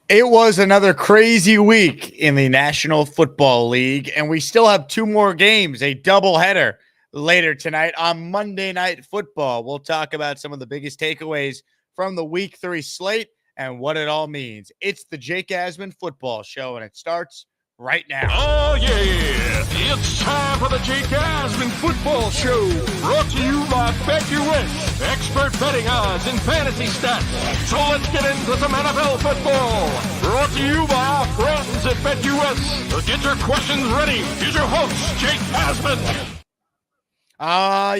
It was another crazy week in the National Football League, and we still have two more games, a doubleheader later tonight on Monday Night Football. We'll talk about some of the biggest takeaways from the Week 3 slate and what it all means. It's the Jake Asman Football Show, and it starts right now. Oh, yeah. It's time for the Jake Asman Football Show. Brought to you by BetUS. Expert betting odds and fantasy stats. So let's get into some NFL football. Brought to you by our friends at BetUS. So get your questions ready. Here's your host, Jake Asman.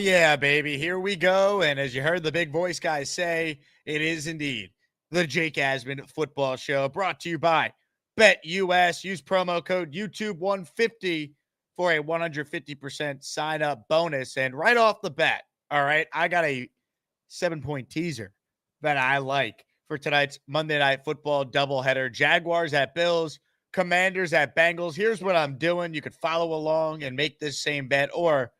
Yeah, baby. Here we go. And as you heard the big voice guys say, it is indeed the Jake Asman Football Show, brought to you by BetUS. Use promo code YouTube150 for a 150% sign up bonus. And right off the bat, all right, I got a 7-point teaser that I like for tonight's Monday Night Football doubleheader. Jaguars at Bills, Commanders at Bengals. Here's what I'm doing. You could follow along and make this same bet or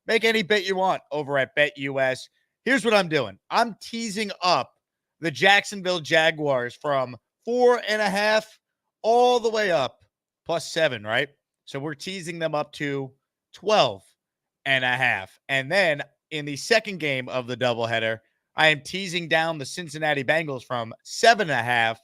make any bet you want over at BetUS. Here's what I'm doing. I'm teasing up the Jacksonville Jaguars from 4.5 all the way up +7, right? So we're teasing them up to 12.5. And then in the second game of the doubleheader, I am teasing down the Cincinnati Bengals from 7.5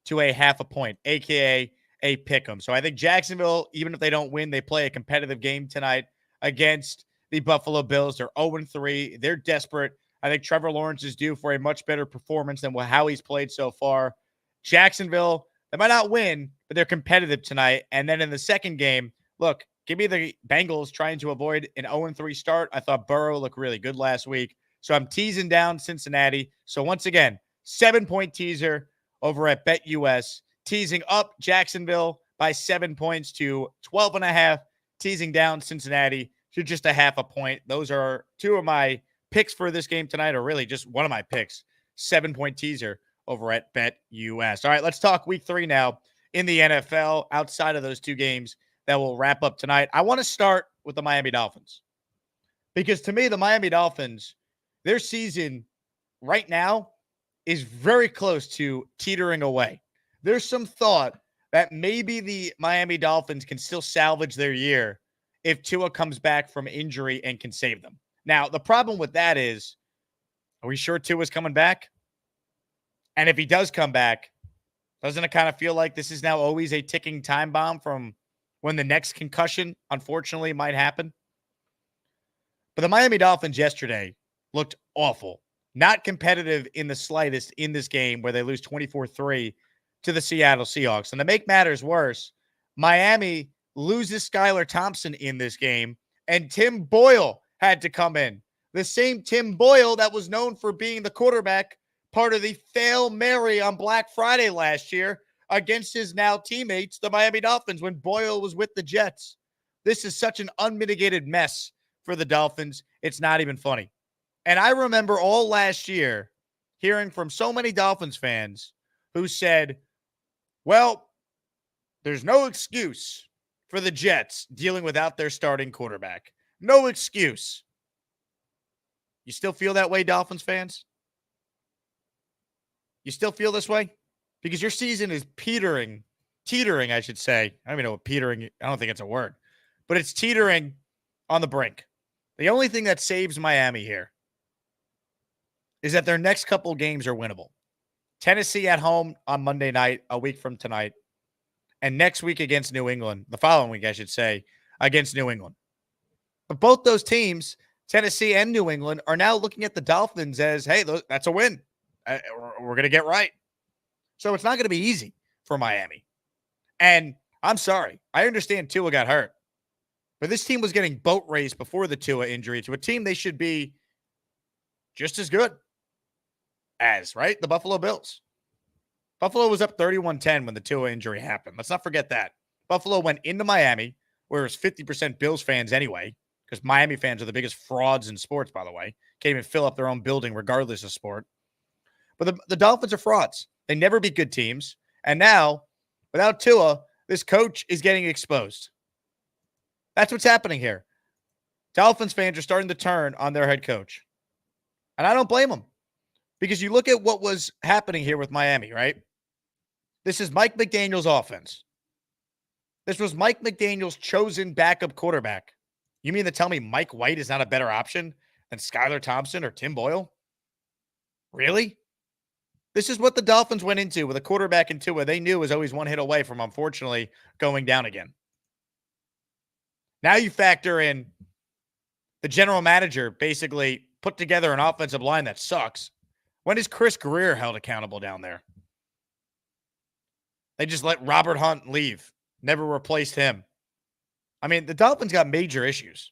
to a half a point, aka a pick 'em. So I think Jacksonville, even if they don't win, they play a competitive game tonight against the Buffalo Bills. They're 0-3. They're desperate. I think Trevor Lawrence is due for a much better performance than how he's played so far. Jacksonville, they might not win, but they're competitive tonight. And then in the second game, look, give me the Bengals trying to avoid an 0-3 start. I thought Burrow looked really good last week. So I'm teasing down Cincinnati. So once again, 7-point teaser over at BetUS, teasing up Jacksonville by 7 points to 12.5, teasing down Cincinnati to just a half a point. Those are two of my picks for this game tonight, or really just one of my picks. 7-point teaser over at BetUS. All right, let's talk week 3 now in the NFL outside of those two games that will wrap up tonight. I want to start with the Miami Dolphins because to me, the Miami Dolphins, their season right now is very close to teetering away. There's some thought that maybe the Miami Dolphins can still salvage their year if Tua comes back from injury and can save them. Now, the problem with that is, are we sure Tua's coming back? And if he does come back, doesn't it kind of feel like this is now always a ticking time bomb from when the next concussion, unfortunately, might happen? But the Miami Dolphins yesterday looked awful. Not competitive in the slightest in this game where they lose 24-3 to the Seattle Seahawks. And to make matters worse, Miami loses Skylar Thompson in this game, and Tim Boyle had to come in. The same Tim Boyle that was known for being the quarterback, part of the Fail Mary on Black Friday last year against his now teammates, the Miami Dolphins, when Boyle was with the Jets. This is such an unmitigated mess for the Dolphins. It's not even funny. And I remember all last year hearing from so many Dolphins fans who said, well, there's no excuse for the Jets dealing without their starting quarterback. No excuse. You still feel that way, Dolphins fans? You still feel this way? Because your season is teetering, I should say. I don't even know what teetering, I don't think it's a word. But it's teetering on the brink. The only thing that saves Miami here is that their next couple games are winnable. Tennessee at home on Monday night, a week from tonight. And next week against New England, the following week, I should say, against New England. But both those teams, Tennessee and New England, are now looking at the Dolphins as, hey, that's a win. We're going to get right. So it's not going to be easy for Miami. And I'm sorry. I understand Tua got hurt. But this team was getting boat raced before the Tua injury to a team they should be just as good as, right? The Buffalo Bills. Buffalo was up 31-10 when the Tua injury happened. Let's not forget that. Buffalo went into Miami, where it was 50% Bills fans anyway, because Miami fans are the biggest frauds in sports, by the way. Can't even fill up their own building regardless of sport. But the Dolphins are frauds. They never beat good teams. And now, without Tua, this coach is getting exposed. That's what's happening here. Dolphins fans are starting to turn on their head coach. And I don't blame them. Because you look at what was happening here with Miami, right? This is Mike McDaniel's offense. This was Mike McDaniel's chosen backup quarterback. You mean to tell me Mike White is not a better option than Skylar Thompson or Tim Boyle? Really? This is what the Dolphins went into with a quarterback in Tua they knew was always one hit away from, unfortunately, going down again. Now you factor in the general manager basically put together an offensive line that sucks. When is Chris Greer held accountable down there? They just let Robert Hunt leave, never replaced him. I mean, the Dolphins got major issues.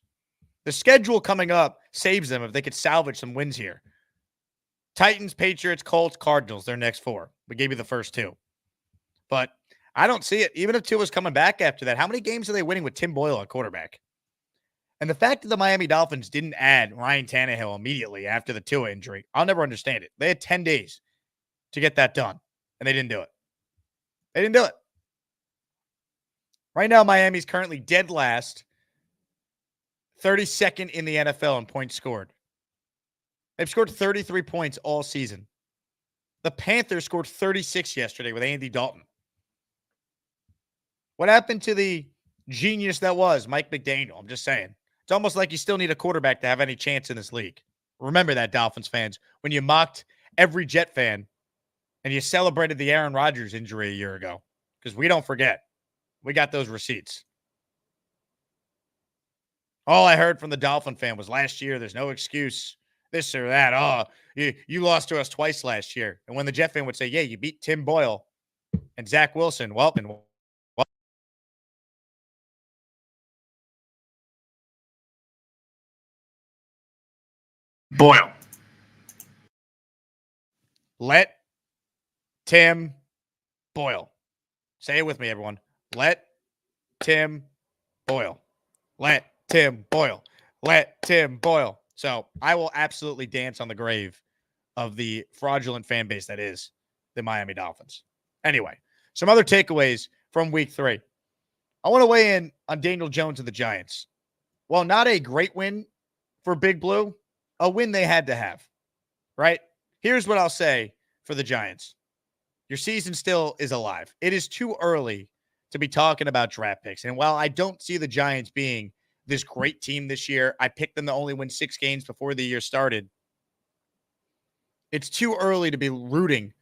The schedule coming up saves them if they could salvage some wins here. Titans, Patriots, Colts, Cardinals, their next four. We gave you the first two. But I don't see it. Even if Tua's coming back after that, how many games are they winning with Tim Boyle at quarterback? And the fact that the Miami Dolphins didn't add Ryan Tannehill immediately after the Tua injury, I'll never understand it. They had 10 days to get that done, and they didn't do it. They didn't do it. Right now, Miami's currently dead last, 32nd in the NFL in points scored. They've scored 33 points all season. The Panthers scored 36 yesterday with Andy Dalton. What happened to the genius that was Mike McDaniel? I'm just saying. It's almost like you still need a quarterback to have any chance in this league. Remember that, Dolphins fans, when you mocked every Jet fan and you celebrated the Aaron Rodgers injury a year ago, because we don't forget. We got those receipts. All I heard from the Dolphin fan was last year, there's no excuse, this or that. Oh, you lost to us twice last year. And when the Jet fan would say, yeah, you beat Tim Boyle and Zach Wilson, Boyle. Let Tim Boyle. Say it with me, everyone. Let Tim Boyle. Let Tim Boyle. Let Tim Boyle. So I will absolutely dance on the grave of the fraudulent fan base that is the Miami Dolphins. Anyway, some other takeaways from week 3. I want to weigh in on Daniel Jones and the Giants. Well, not a great win for Big Blue, a win they had to have, right? Here's what I'll say for the Giants. Your season still is alive. It is too early to be talking about draft picks. And while I don't see the Giants being this great team this year, I picked them to only win 6 games before the year started. It's too early to be rooting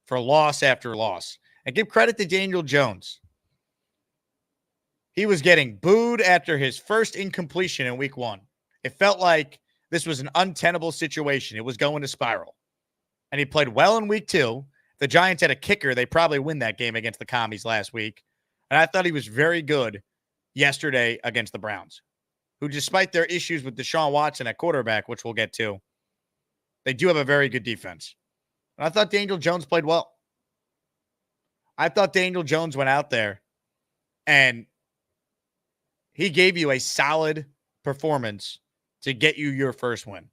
for loss after loss. And give credit to Daniel Jones. He was getting booed after his first incompletion in week 1. It felt like this was an untenable situation. It was going to spiral. And he played well in week 2. The Giants had a kicker. They probably win that game against the Commies last week. And I thought he was very good yesterday against the Browns, who, despite their issues with Deshaun Watson at quarterback, which we'll get to, they do have a very good defense. And I thought Daniel Jones played well. I thought Daniel Jones went out there and he gave you a solid performance to get you your first win.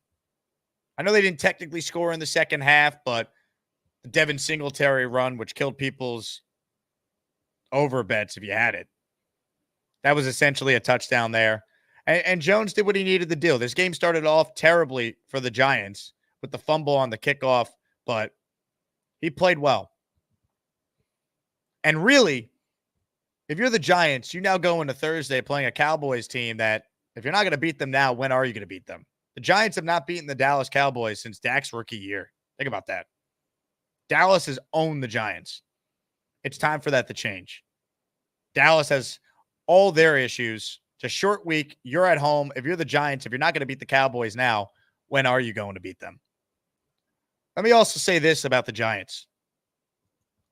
I know they didn't technically score in the second half, but the Devin Singletary run, which killed people's over bets if you had it, that was essentially a touchdown there. And Jones did what he needed to do. This game started off terribly for the Giants with the fumble on the kickoff, but he played well. And really, if you're the Giants, you now go into Thursday playing a Cowboys team that, if you're not going to beat them now, when are you going to beat them? The Giants have not beaten the Dallas Cowboys since Dak's rookie year. Think about that. Dallas has owned the Giants. It's time for that to change. Dallas has all their issues. It's a short week. You're at home. If you're the Giants, if you're not going to beat the Cowboys now, when are you going to beat them? Let me also say this about the Giants.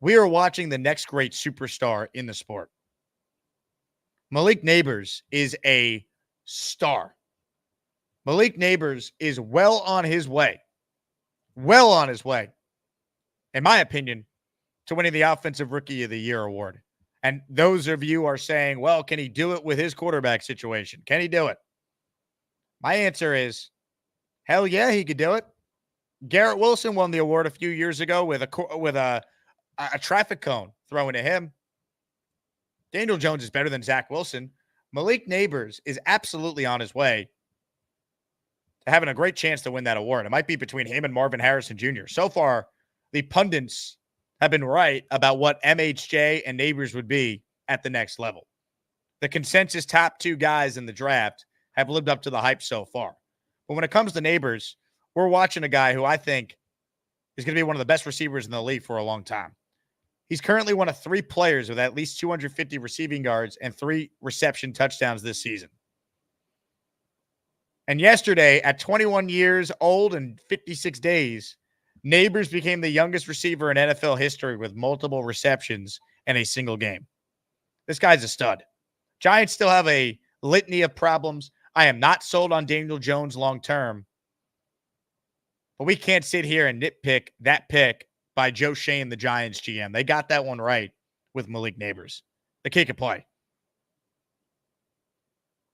We are watching the next great superstar in the sport. Malik Neighbors is a star. Malik Neighbors is well on his way. Well on his way, in my opinion, to winning the Offensive Rookie of the Year award. And those of you are saying, well, can he do it with his quarterback situation? Can he do it? My answer is, hell yeah, he could do it. Garrett Wilson won the award a few years ago with a traffic cone thrown at him. Daniel Jones is better than Zach Wilson. Malik Neighbors is absolutely on his way to having a great chance to win that award. It might be between him and Marvin Harrison Jr. So far, the pundits have been right about what MHJ and Neighbors would be at the next level. The consensus top two guys in the draft have lived up to the hype so far. But when it comes to Neighbors, we're watching a guy who I think is going to be one of the best receivers in the league for a long time. He's currently one of 3 players with at least 250 receiving yards and 3 reception touchdowns this season. And yesterday, at 21 years old and 56 days, Neighbors became the youngest receiver in NFL history with multiple receptions in a single game. This guy's a stud. Giants still have a litany of problems. I am not sold on Daniel Jones long term. But we can't sit here and nitpick that pick by Joe Shane, the Giants GM. They got that one right with Malik Neighbors. The kid can play.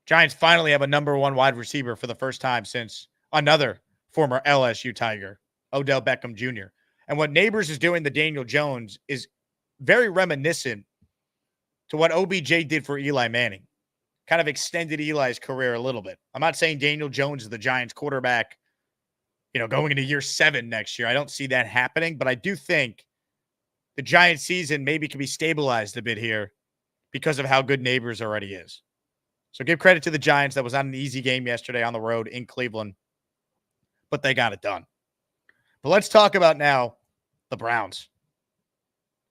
Giants finally have a number 1 wide receiver for the first time since another former LSU Tiger, Odell Beckham Jr. And what Neighbors is doing to Daniel Jones is very reminiscent to what OBJ did for Eli Manning. Kind of extended Eli's career a little bit. I'm not saying Daniel Jones is the Giants quarterback, going into year 7 next year. I don't see that happening, but I do think the Giants season maybe can be stabilized a bit here because of how good Neighbors already is. So give credit to the Giants. That was not an easy game yesterday on the road in Cleveland, but they got it done. But let's talk about now the Browns.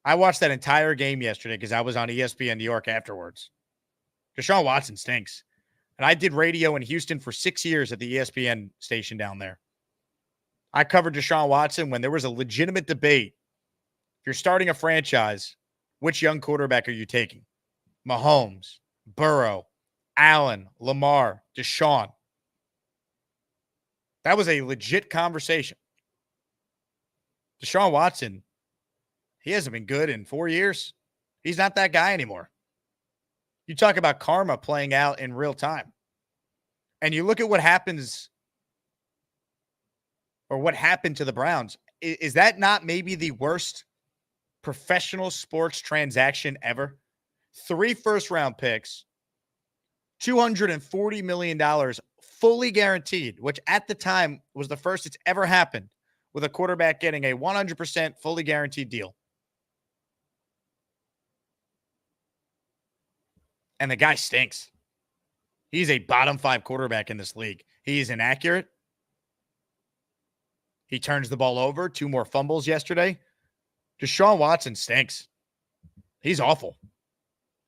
I watched that entire game yesterday because I was on ESPN New York afterwards. Deshaun Watson stinks. And I did radio in Houston for 6 years at the ESPN station down there. I covered Deshaun Watson when there was a legitimate debate. If you're starting a franchise, which young quarterback are you taking? Mahomes, Burrow, Allen, Lamar, Deshaun. That was a legit conversation. Deshaun Watson, he hasn't been good in 4 years. He's not that guy anymore. You talk about karma playing out in real time. And you look at what happens or what happened to the Browns. Is that not maybe the worst professional sports transaction ever? 3 first-round picks, $240 million fully guaranteed, which at the time was the first it's ever happened with a quarterback getting a 100% fully guaranteed deal. And the guy stinks. He's a bottom 5 quarterback in this league. He is inaccurate. He turns the ball over. 2 more fumbles yesterday. Deshaun Watson stinks. He's awful.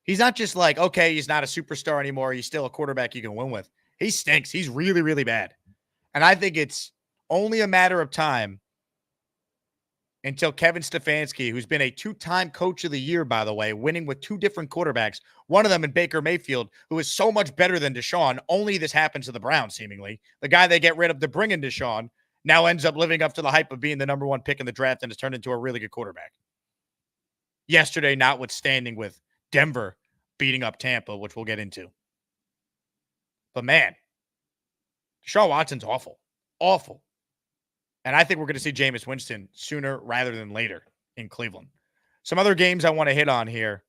He's not just like, okay, he's not a superstar anymore. He's still a quarterback you can win with. He stinks. He's really, really bad. And I think it's only a matter of time until Kevin Stefanski, who's been a 2-time coach of the year, by the way, winning with 2 different quarterbacks, one of them in Baker Mayfield, who is so much better than Deshaun. Only this happens to the Browns, seemingly. The guy they get rid of to bring in Deshaun now ends up living up to the hype of being the number 1 pick in the draft and has turned into a really good quarterback. Yesterday, notwithstanding with Denver beating up Tampa, which we'll get into. But man, Deshaun Watson's awful. Awful. And I think we're going to see Jameis Winston sooner rather than later in Cleveland. Some other games I want to hit on here.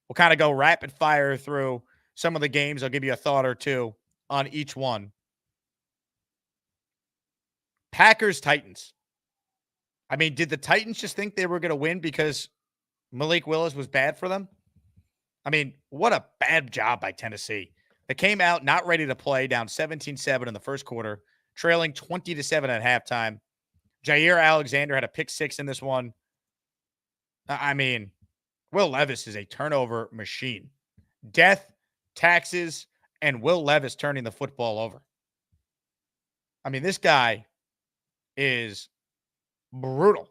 We'll kind of go rapid fire through some of the games. I'll give you a thought or two on each one. Packers-Titans. I mean, did the Titans just think they were going to win because Malik Willis was bad for them? I mean, what a bad job by Tennessee. They came out not ready to play, down 17-7 in the first quarter, trailing 20-7 at halftime. Jair Alexander had a pick 6 in this one. I mean, Will Levis is a turnover machine. Death, taxes, and Will Levis turning the football over. I mean, this guy is brutal.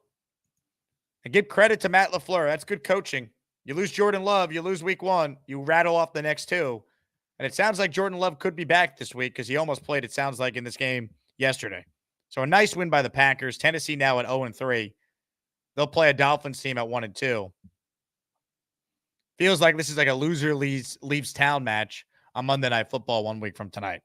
And give credit to Matt LaFleur. That's good coaching. You lose Jordan Love, you lose week 1, you rattle off the next 2. And it sounds like Jordan Love could be back this week because he almost played, it sounds like, in this game yesterday. So a nice win by the Packers. Tennessee now at 0-3. They'll play a Dolphins team at 1-2. Feels like this is like a loser leaves town match on Monday Night Football 1 week from tonight.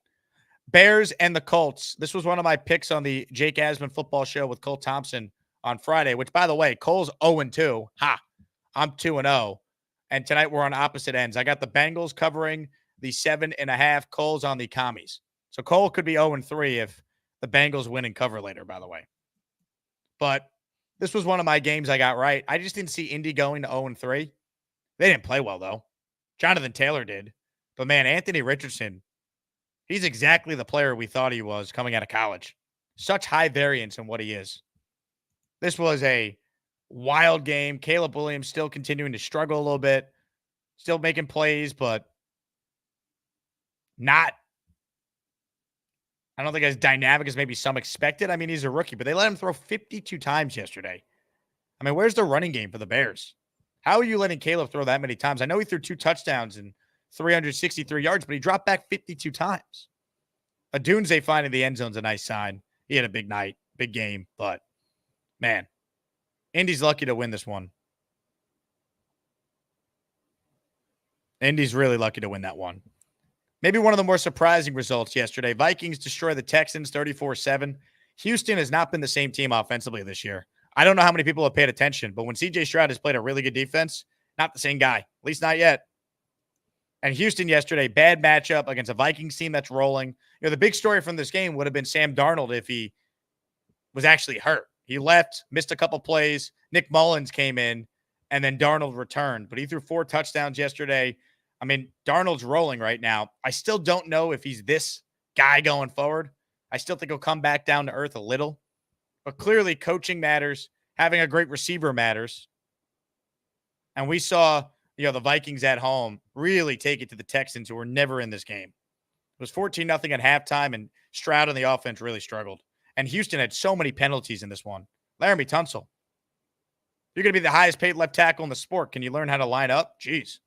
Bears and the Colts. This was one of my picks on the Jake Asman football show with Cole Thompson on Friday, which, by the way, Cole's 0-2. Ha! I'm 2-0. And tonight we're on opposite ends. I got the Bengals covering the 7.5. Cole's on the Commies. So Cole could be 0-3 if the Bengals win and cover later, by the way. But This was one of my games I got right. I just didn't see Indy going to 0-3. They didn't play well, though. Jonathan Taylor did. But, man, Anthony Richardson, he's exactly the player we thought he was coming out of college. Such high variance in what he is. This was a wild game. Caleb Williams still continuing to struggle a little bit. Still making plays, but not, I don't think as dynamic as maybe some expected. I mean, he's a rookie, but they let him throw 52 times yesterday. I mean, where's the running game for the Bears? How are you letting Caleb throw that many times? I know he threw 2 touchdowns and 363 yards, but he dropped back 52 times. Adunze finding the end zone's a nice sign. He had a big night, big game, but man, Indy's lucky to win this one. Indy's really lucky to win that one. Maybe one of the more surprising results yesterday. Vikings destroy the Texans 34-7. Houston has not been the same team offensively this year. I don't know how many people have paid attention, but when C.J. Stroud has played a really good defense, not the same guy, at least not yet. And Houston yesterday, bad matchup against a Vikings team that's rolling. You know, the big story from this game would have been Sam Darnold if he was actually hurt. He left, missed a couple plays. Nick Mullins came in, and then Darnold returned. But he threw 4 touchdowns yesterday. I mean, Darnold's rolling right now. I still don't know if he's this guy going forward. I still think he'll come back down to earth a little. But clearly, coaching matters. Having a great receiver matters. And we saw, you know, the Vikings at home really take it to the Texans, who were never in this game. It was 14-0 at halftime, and Stroud on the offense really struggled. And Houston had so many penalties in this one. Laramie Tunsil. You're going to be the highest paid left tackle in the sport. Can you learn how to line up? Jeez.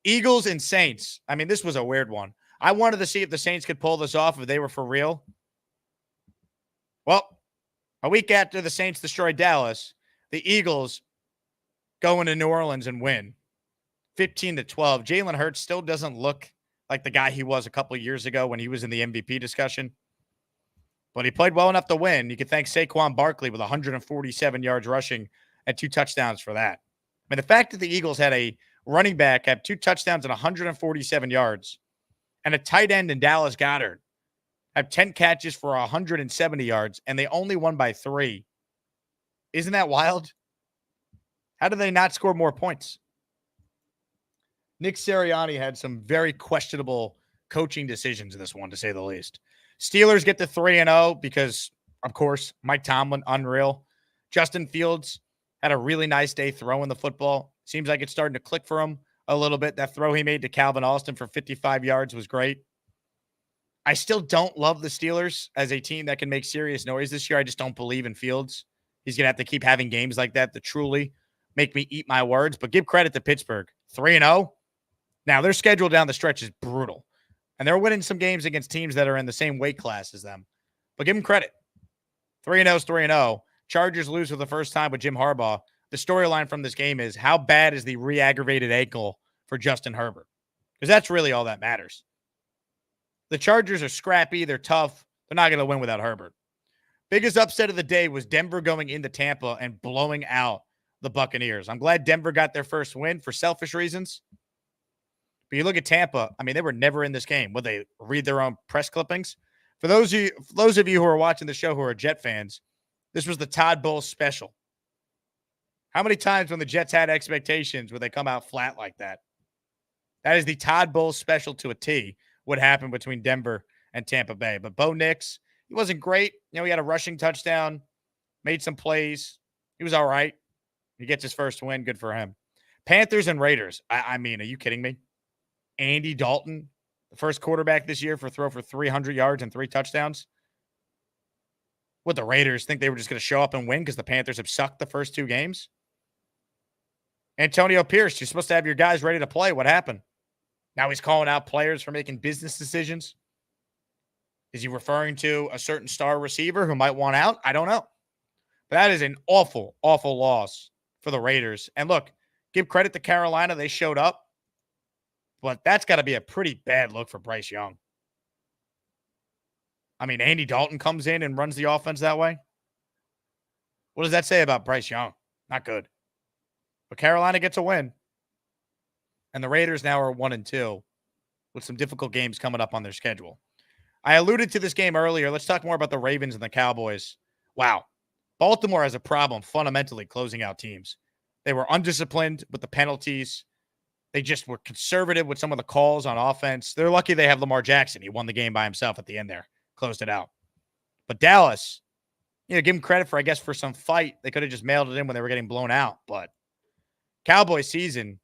Eagles and Saints. I mean, this was a weird one. I wanted to see if the Saints could pull this off, if they were for real. Well, a week after the Saints destroyed Dallas, the Eagles go into New Orleans and win 15-12. Jalen Hurts still doesn't look like the guy he was a couple of years ago when he was in the MVP discussion. But he played well enough to win. You can thank Saquon Barkley with 147 yards rushing and 2 touchdowns for that. I mean, the fact that the Eagles had a running back have 2 touchdowns and 147 yards, and a tight end in Dallas Goedert have 10 catches for 170 yards, and they only won by 3. Isn't that wild? How did they not score more points? Nick Sirianni had some very questionable coaching decisions in this one, to say the least. Steelers get to 3-0 because, of course, Mike Tomlin, unreal. Justin Fields had a really nice day throwing the football. Seems like it's starting to click for him a little bit. That throw he made to Calvin Austin for 55 yards was great. I still don't love the Steelers as a team that can make serious noise this year. I just don't believe in Fields. He's going to have to keep having games like that to truly make me eat my words. But give credit to Pittsburgh. 3-0. Now, their schedule down the stretch is brutal. And they're winning some games against teams that are in the same weight class as them. But give them credit. 3-0 is 3-0. Chargers lose for the first time with Jim Harbaugh. The storyline from this game is, how bad is the re-aggravated ankle for Justin Herbert? Because that's really all that matters. The Chargers are scrappy. They're tough. They're not going to win without Herbert. Biggest upset of the day was Denver going into Tampa and blowing out the Buccaneers. I'm glad Denver got their first win for selfish reasons. But you look at Tampa, I mean, they were never in this game. Would they read their own press clippings? For those of you who are watching the show who are Jet fans, this was the Todd Bowles special. How many times when the Jets had expectations would they come out flat like that? That is the Todd Bowles special to a T, what happened between Denver and Tampa Bay. But Bo Nix, he wasn't great. You know, he had a rushing touchdown, made some plays. He was all right. He gets his first win. Good for him. Panthers and Raiders. I mean, are you kidding me? Andy Dalton, the first quarterback this year throw for 300 yards and 3 touchdowns. What, the Raiders think they were just going to show up and win because the Panthers have sucked the first 2 games? Antonio Pierce, you're supposed to have your guys ready to play. What happened? Now he's calling out players for making business decisions. Is he referring to a certain star receiver who might want out? I don't know. But that is an awful, awful loss for the Raiders. And look, give credit to Carolina. They showed up. But that's got to be a pretty bad look for Bryce Young. I mean, Andy Dalton comes in and runs the offense that way. What does that say about Bryce Young? Not good. But Carolina gets a win. And the Raiders now are 1-2 with some difficult games coming up on their schedule. I alluded to this game earlier. Let's talk more about the Ravens and the Cowboys. Wow. Baltimore has a problem fundamentally closing out teams. They were undisciplined with the penalties. They just were conservative with some of the calls on offense. They're lucky they have Lamar Jackson. He won the game by himself at the end there, closed it out. But Dallas, give him credit for, I guess, for some fight. They could have just mailed it in when they were getting blown out. But Cowboys season,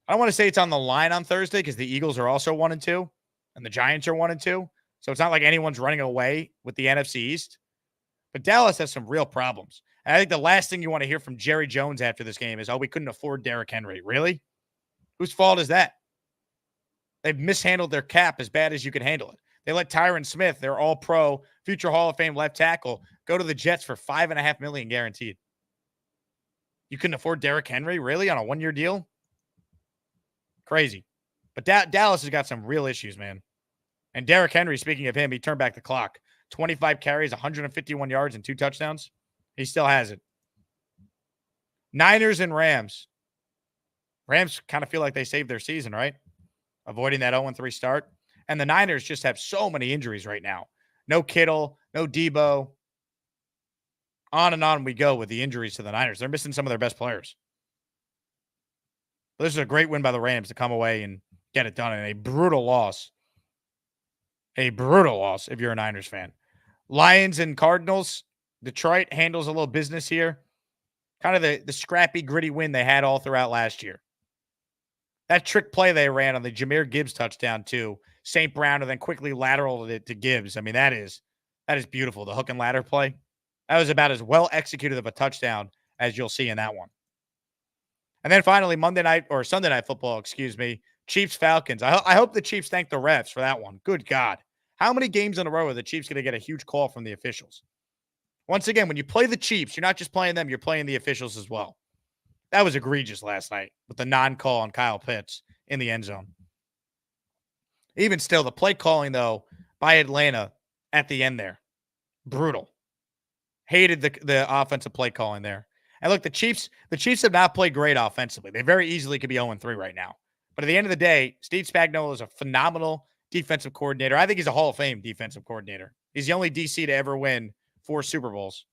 I don't want to say it's on the line on Thursday because the Eagles are also 1-2 and the Giants are 1-2. So it's not like anyone's running away with the NFC East. But Dallas has some real problems. And I think the last thing you want to hear from Jerry Jones after this game is, we couldn't afford Derrick Henry. Really? Whose fault is that? They've mishandled their cap as bad as you can handle it. They let Tyron Smith, their all-pro, future Hall of Fame left tackle, go to the Jets for $5.5 million guaranteed. You couldn't afford Derrick Henry, really, on a one-year deal? Crazy. But Dallas has got some real issues, man. And Derrick Henry, speaking of him, he turned back the clock. 25 carries, 151 yards, and 2 touchdowns. He still has it. Niners and Rams. Rams kind of feel like they saved their season, right? Avoiding that 0-3 start. And the Niners just have so many injuries right now. No Kittle, no Debo. On and on we go with the injuries to the Niners. They're missing some of their best players. But this is a great win by the Rams to come away and get it done in a brutal loss. A brutal loss if you're a Niners fan. Lions and Cardinals. Detroit handles a little business here. Kind of the scrappy, gritty win they had all throughout last year. That trick play they ran on the Jahmyr Gibbs touchdown to St. Brown and then quickly lateraled it to Gibbs. I mean, that is beautiful. The hook and ladder play. That was about as well executed of a touchdown as you'll see in that one. And then finally, Sunday Night Football, Chiefs Falcons. I hope the Chiefs thank the refs for that one. Good God. How many games in a row are the Chiefs going to get a huge call from the officials? Once again, when you play the Chiefs, you're not just playing them, you're playing the officials as well. That was egregious last night with the non-call on Kyle Pitts in the end zone. Even still, the play calling, though, by Atlanta at the end there. Brutal. Hated the offensive play calling there. And look, the Chiefs have not played great offensively. They very easily could be 0-3 right now. But at the end of the day, Steve Spagnuolo is a phenomenal defensive coordinator. I think he's a Hall of Fame defensive coordinator. He's the only DC to ever win 4 Super Bowls.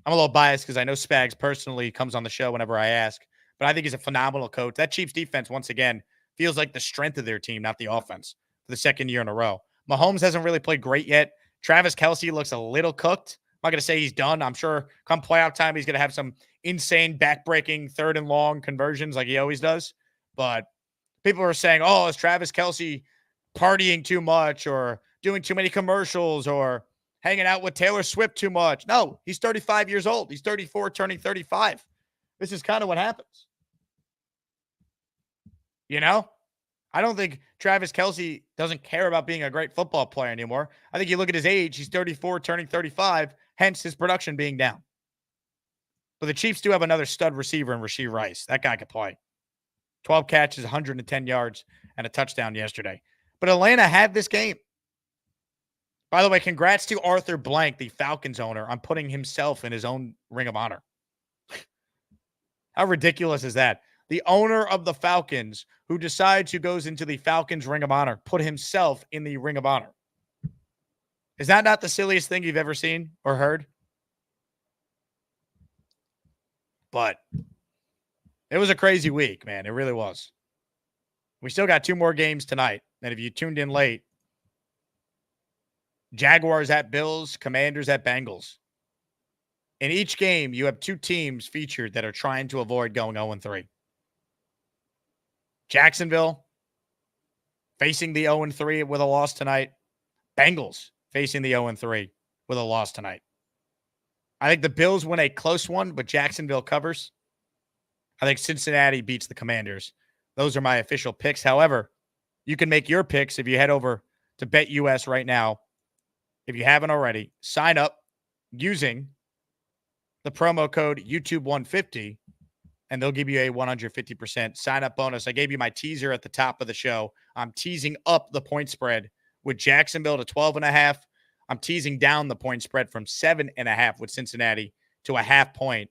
I'm a little biased because I know Spags personally comes on the show whenever I ask, but I think he's a phenomenal coach. That Chiefs defense, once again, feels like the strength of their team, not the offense, for the second year in a row. Mahomes hasn't really played great yet. Travis Kelce looks a little cooked. I'm not going to say he's done. I'm sure come playoff time, he's going to have some insane back-breaking 3rd and long conversions like he always does. But people are saying, is Travis Kelce partying too much or doing too many commercials or hanging out with Taylor Swift too much? No, he's 35 years old. He's 34, turning 35. This is kind of what happens. I don't think Travis Kelce doesn't care about being a great football player anymore. I think you look at his age, he's 34, turning 35, hence his production being down. But the Chiefs do have another stud receiver in Rashee Rice. That guy could play. 12 catches, 110 yards, and a touchdown yesterday. But Atlanta had this game. By the way, congrats to Arthur Blank, the Falcons owner, on putting himself in his own Ring of Honor. How ridiculous is that? The owner of the Falcons, who decides who goes into the Falcons Ring of Honor, put himself in the Ring of Honor. Is that not the silliest thing you've ever seen or heard? But it was a crazy week, man. It really was. We still got 2 more games tonight. And if you tuned in late, Jaguars at Bills, Commanders at Bengals. In each game, you have 2 teams featured that are trying to avoid going 0-3. Jacksonville facing the 0-3 with a loss tonight. Bengals facing the 0-3 with a loss tonight. I think the Bills win a close one, but Jacksonville covers. I think Cincinnati beats the Commanders. Those are my official picks. However, you can make your picks if you head over to BetUS right now. If you haven't already, sign up using the promo code YouTube150, and they'll give you a 150% sign-up bonus. I gave you my teaser at the top of the show. I'm teasing up the point spread with Jacksonville to 12.5. I'm teasing down the point spread from 7.5 with Cincinnati to a half point,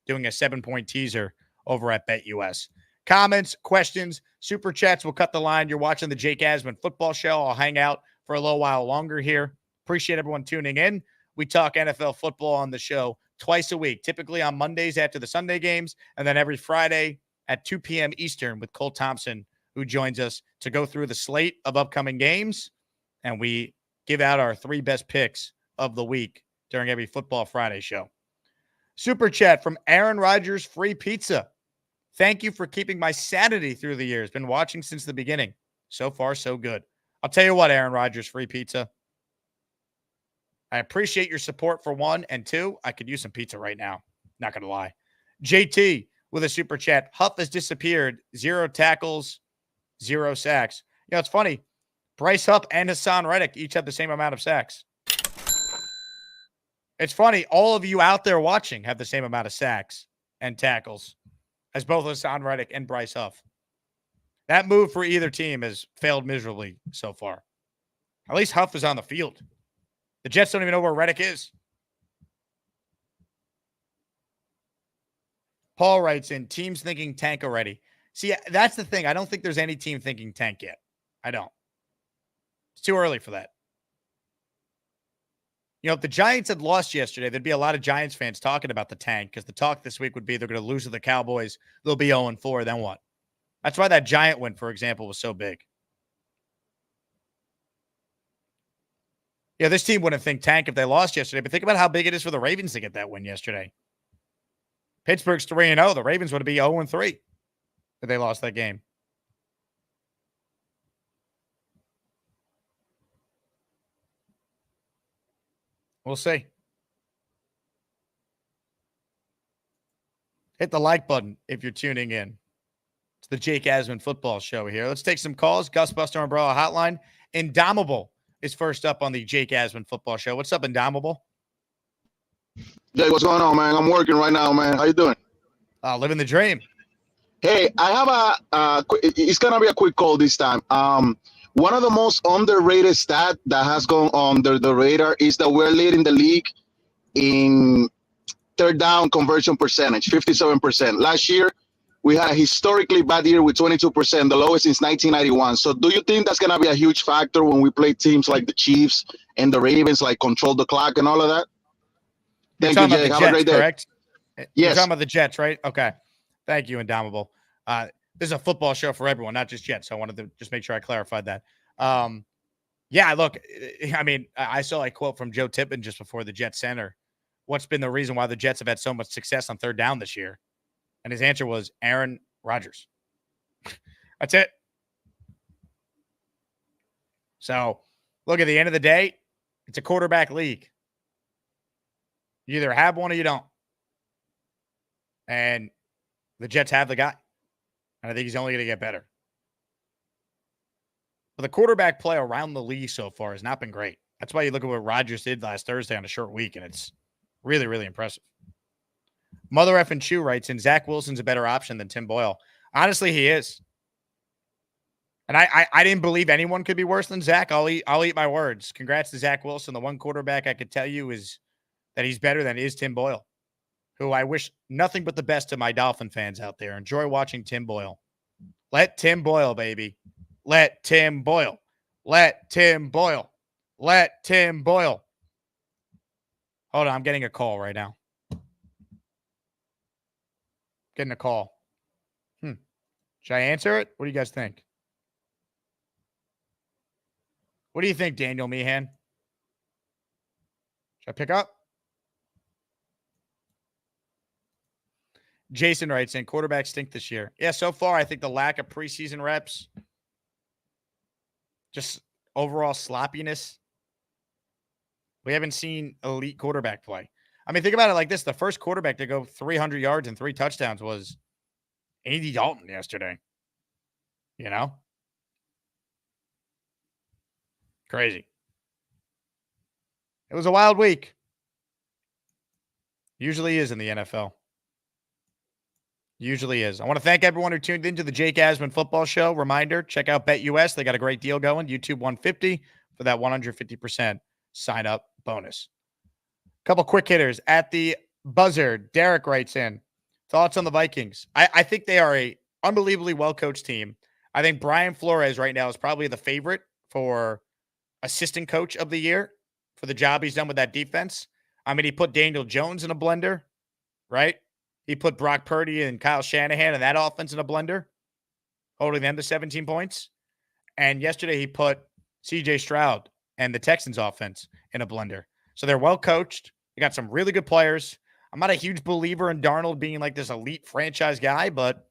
doing a 7-point teaser over at BetUS. Comments, questions, super chats will cut the line. You're watching the Jake Asman Football Show. I'll hang out for a little while longer here. Appreciate everyone tuning in. We talk NFL football on the show twice a week, typically on Mondays after the Sunday games, and then every Friday at 2 p.m. Eastern with Cole Thompson, who joins us to go through the slate of upcoming games. And we give out our 3 best picks of the week during every Football Friday show. Super chat from Aaron Rodgers, free pizza. Thank you for keeping my sanity through the years. Been watching since the beginning. So far, so good. I'll tell you what, Aaron Rodgers, free pizza. I appreciate your support for 1, and 2, I could use some pizza right now. Not going to lie. JT with a super chat. Huff has disappeared. 0 tackles, 0 sacks. You know, it's funny. Bryce Huff and Hassan Reddick each have the same amount of sacks. It's funny. All of you out there watching have the same amount of sacks and tackles as both Hassan Reddick and Bryce Huff. That move for either team has failed miserably so far. At least Huff is on the field. The Jets don't even know where Reddick is. Paul writes in, teams thinking tank already. See, that's the thing. I don't think there's any team thinking tank yet. I don't. It's too early for that. You know, if the Giants had lost yesterday, there'd be a lot of Giants fans talking about the tank because the talk this week would be they're going to lose to the Cowboys. They'll be 0-4. Then what? That's why that Giant win, for example, was so big. Yeah, this team wouldn't think tank if they lost yesterday, but think about how big it is for the Ravens to get that win yesterday. Pittsburgh's 3-0. The Ravens would be 0-3 if they lost that game. We'll see. Hit the like button if you're tuning in. It's the Jake Asman football show here. Let's take some calls. Gus Buster Umbrella Hotline. Indomitable is first up on the Jake Asman football show. What's up, Indomitable? Jake, what's going on, man? I'm working right now, man. How you doing? Living the dream. Hey, I have it's going to be a quick call this time. One of the most underrated stat that has gone under the radar is that we're leading the league in third down conversion percentage, 57%. Last year, we had a historically bad year with 22%, the lowest since 1991. So do you think that's going to be a huge factor when we play teams like the Chiefs and the Ravens, like control the clock and all of that? Thank you, Jake. Have a great day. Correct? Yes. You're talking about the Jets, right? Okay. Thank you, Indomitable. This is a football show for everyone, not just Jets. So I wanted to just make sure I clarified that. Yeah, look, I mean, I saw a quote from Joe Tippin just before the Jets center. What's been the reason why the Jets have had so much success on third down this year? And his answer was Aaron Rodgers. That's it. So, look, at the end of the day, it's a quarterback league. You either have one or you don't. And the Jets have the guy. And I think he's only going to get better. But the quarterback play around the league so far has not been great. That's why you look at what Rodgers did last Thursday on a short week, and it's really, really impressive. Mother effing Chew writes in, Zach Wilson's a better option than Tim Boyle. Honestly, he is. And I didn't believe anyone could be worse than Zach. I'll eat my words. Congrats to Zach Wilson. The one quarterback I could tell you is that he's better than is Tim Boyle, who I wish nothing but the best to my Dolphin fans out there. Enjoy watching Tim Boyle. Let Tim Boyle, baby. Let Tim Boyle. Let Tim Boyle. Let Tim Boyle. Hold on, I'm getting a call right now. Getting a call. Should I answer it? What do you guys think? What do you think, Daniel Meehan? Should I pick up? Jason writes in, quarterbacks stink this year. Yeah, so far, I think the lack of preseason reps, just overall sloppiness. We haven't seen elite quarterback play. I mean, think about it like this. The first quarterback to go 300 yards and 3 touchdowns was Andy Dalton yesterday. You know? Crazy. It was a wild week. Usually is in the NFL. Usually is. I want to thank everyone who tuned into the Jake Asman football show. Reminder, check out BetUS. They got a great deal going. YouTube 150 for that 150% sign-up bonus. Couple quick hitters. At the buzzer, Derek writes in, thoughts on the Vikings. I think they are a unbelievably well-coached team. I think Brian Flores right now is probably the favorite for assistant coach of the year for the job he's done with that defense. I mean, he put Daniel Jones in a blender, right? He put Brock Purdy and Kyle Shanahan and that offense in a blender, holding them to 17 points. And yesterday he put CJ Stroud and the Texans offense in a blender. So they're well coached. They got some really good players. I'm not a huge believer in Darnold being like this elite franchise guy, but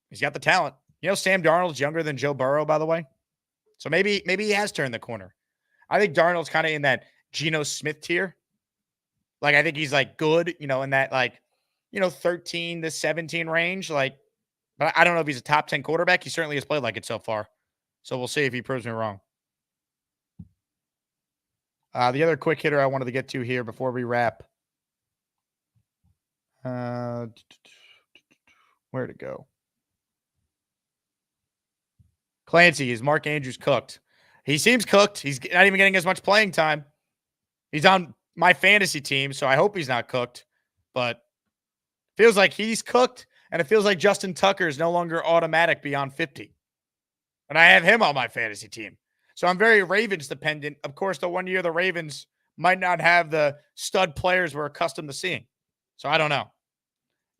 he's got the talent. You know, Sam Darnold's younger than Joe Burrow, by the way. So maybe he has turned the corner. I think Darnold's kind of in that Geno Smith tier. Like, I think he's like good, you know, in that 13 to 17 range. Like, but I don't know if he's a top 10 quarterback. He certainly has played like it so far. So we'll see if he proves me wrong. The other quick hitter I wanted to get to here before we wrap. Where'd it go? Clancy, is Mark Andrews cooked? He seems cooked. He's not even getting as much playing time. He's on my fantasy team, so I hope he's not cooked. But feels like he's cooked, and it feels like Justin Tucker is no longer automatic beyond 50. And I have him on my fantasy team. So I'm very Ravens dependent. Of course, the 1 year the Ravens might not have the stud players we're accustomed to seeing. So I don't know.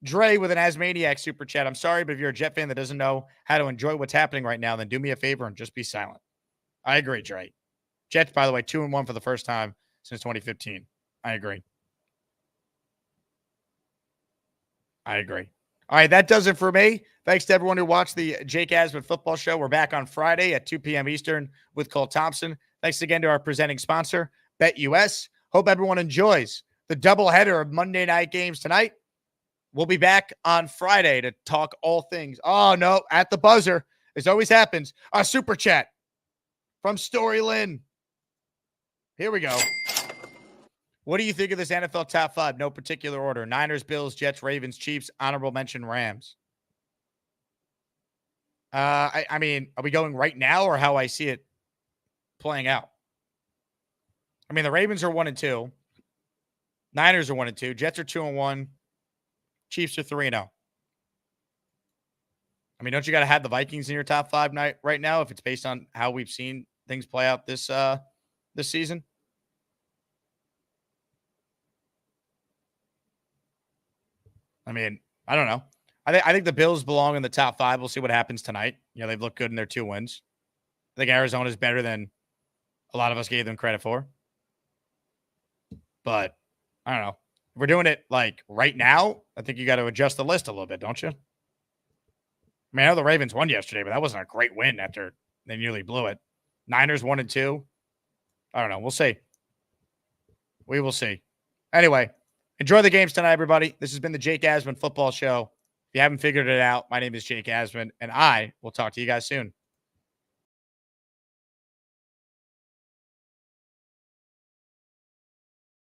Dre with an Asmaniac super chat. I'm sorry, but if you're a Jet fan that doesn't know how to enjoy what's happening right now, then do me a favor and just be silent. I agree, Dre. Jets, by the way, 2-1 for the first time since 2015. I agree. All right, that does it for me. Thanks to everyone who watched the Jake Asman Football Show. We're back on Friday at 2 p.m. Eastern with Cole Thompson. Thanks again to our presenting sponsor, BetUS. Hope everyone enjoys the doubleheader of Monday night games tonight. We'll be back on Friday to talk all things. Oh, no, at the buzzer, as always happens, a super chat from Story Lynn. Here we go. What do you think of this NFL top 5? No particular order. Niners, Bills, Jets, Ravens, Chiefs, honorable mention, Rams. I mean, are we going right now or how I see it playing out? I mean, the Ravens are 1-2. Niners are 1-2. Jets are 2-1. Chiefs are 3-0. I mean, don't you got to have the Vikings in your top 5 right now if it's based on how we've seen things play out this season? I mean, I don't know. I think the Bills belong in the top 5. We'll see what happens tonight. You know, they've looked good in their 2 wins. I think Arizona's better than a lot of us gave them credit for. But I don't know. If we're doing it like right now, I think you got to adjust the list a little bit, don't you? I mean, I know the Ravens won yesterday, but that wasn't a great win after they nearly blew it. Niners 1-2. I don't know. We'll see. We will see. Anyway, enjoy the games tonight, everybody. This has been the Jake Asman Football Show. If you haven't figured it out, my name is Jake Asman, and I will talk to you guys soon.